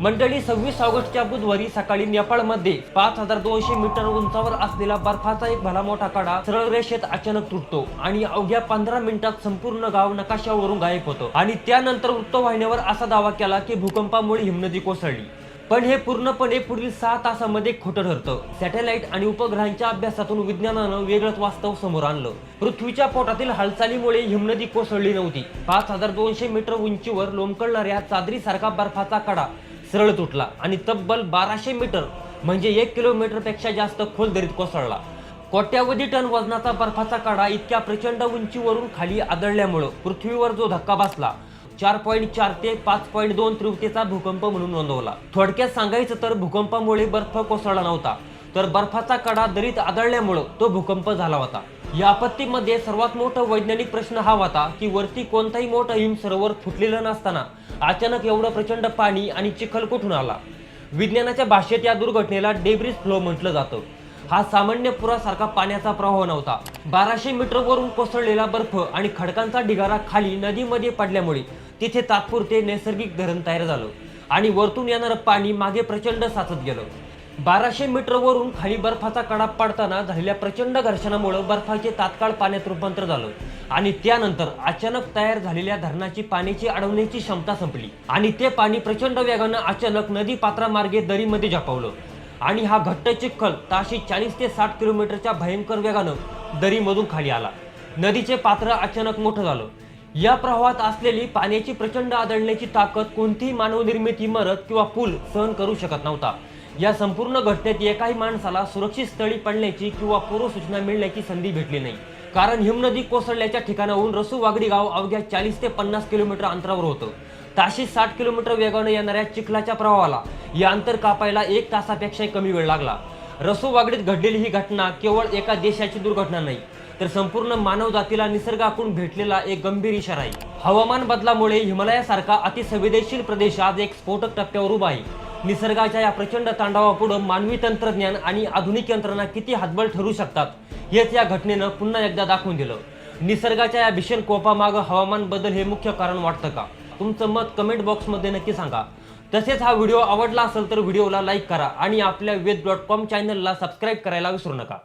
मंडळी 26 ऑगस्टच्या बुधवारी सकाळी नेपाळमध्ये 5200 मीटर उंचावर असलेला बर्फाचा एक भला मोठा कडा सरळ रेषेत अचानक तुटतो आणि अवघ्या 15 मिनिटात संपूर्ण गाव नकाशावरून गायब होतं। आणि त्यानंतर वृत्तवाहिन्यांवर असा दावा केला की भूकंपामुळे हिमनदी कोसळली, पण हे पूर्णपणे पुढील 6 तासांमध्ये खोटं ठरतं। सॅटेलाइट आणि उपग्रहांच्या अभ्यासातून विज्ञानानं वेगळंच वास्तव समोर आणलं। पृथ्वीच्या पोटातील हालचालीमुळे हिमनदी कोसळली नव्हती। 5200 मीटर उंचीवर लोंबकळणाऱ्या चादरीसारखा बर्फाचा कडा सरळ तुटला आणि तब्बल 1200 मीटर म्हणजे 1 किलोमीटरपेक्षा जास्त खोल दरीत कोसळला। कोट्यावधी टन वजनाचा बर्फाचा कडा इतक्या प्रचंड उंचीवरून खाली आदळल्यामुळे पृथ्वीवर जो धक्का बसला 4.4 ते 5.2 तीव्रतेचा भूकंप म्हणून नोंदवला। थोडक्यात सांगायचं तर भूकंपामुळे बर्फ कोसळला नव्हता, तर बर्फाचा कडा दरीत आदळल्यामुळे तो भूकंप झाला होता। या आपत्तीमध्ये सर्वात मोठा वैज्ञानिक प्रश्न हा होता की वरती कोणताही मोठं हिम सरोवर फुटलेलं नसताना अचानक एवढं प्रचंड पाणी आणि चिखल कुठून आला। विज्ञानाच्या भाषेत या दुर्घटनेला डेब्रिस फ्लो म्हटलं जातं। हा सामान्य पुरासारखा पाण्याचा प्रवाह नव्हता। 1200 मीटर वरून कोसळलेला बर्फ आणि खडकांचा ढिगारा खाली नदीमध्ये पडल्यामुळे तिथे तात्पुरते नैसर्गिक धरण तयार झालं आणि वरतून येणारं पाणी मागे प्रचंड साचत गेलं। 1200 मीटर वरून खाली बर्फाचा कडा पडताना झालेल्या प्रचंड घर्षणामुळे बर्फाचे तात्काळ पाण्यात रूपांतर झालं आणि त्यानंतर अचानक तयार झालेल्या धरणाची पाण्याची अडवण्याची क्षमता संपली आणि ते पाणी प्रचंड वेगानं अचानक नदी पात्रामार्गे दरीमध्ये झपावलं आणि हा घट्ट चिखल ताशी 40 ते 60 किलोमीटरच्या भयंकर वेगानं दरीमधून खाली आला। नदीचे पात्र अचानक मोठं झालं। या प्रवाहात असलेली पाण्याची प्रचंड आदळण्याची ताकद कोणतीही मानवनिर्मित इमारत किंवा पूल सहन करू शकत नव्हता। या संपूर्ण घटनेत एकाही माणसाला सुरक्षित स्थळी पडण्याची किंवा पूर्वसूचना मिळण्याची संधी भेटली नाही, कारण हिमनदी कोसळल्याच्या ठिकाणाहून रसूवागडी गाव अवघ्या 40 ते 50 किलोमीटर अंतरावर होतं। ताशी 60 किलोमीटर वेगाने येणाऱ्या चिखलाच्या प्रवाहाला या अंतर कापायला 1 तासापेक्षाही कमी वेळ लागला। रसूवागडीत घडलेली ही घटना केवळ एका देशाची दुर्घटना नाही, तर संपूर्ण मानवजातीला निसर्गाकडून भेटलेला एक गंभीर इशारा आहे। हवामान बदलामुळे हिमालयासारखा अतिसंवेदनशील प्रदेश आज एक स्फोटक टप्प्यावर उभा आहे। निसर्गाच्या या प्रचंड तांडवापुढे मानवी तंत्रज्ञान आणि आधुनिक यंत्रणा किती हातबल ठरू शकतात हेच या घटनेनं पुन्हा एकदा दाखवून दिलं। निसर्गाच्या या भीषण कोपामागं हवामान बदल हे मुख्य कारण वाटतं का? तुमचं मत कमेंट बॉक्समध्ये नक्की सांगा। तसेच हा व्हिडिओ आवडला असेल तर व्हिडिओला लाईक करा आणि आपल्या वेद.com चॅनलला सबस्क्राईब करायला विसरू नका।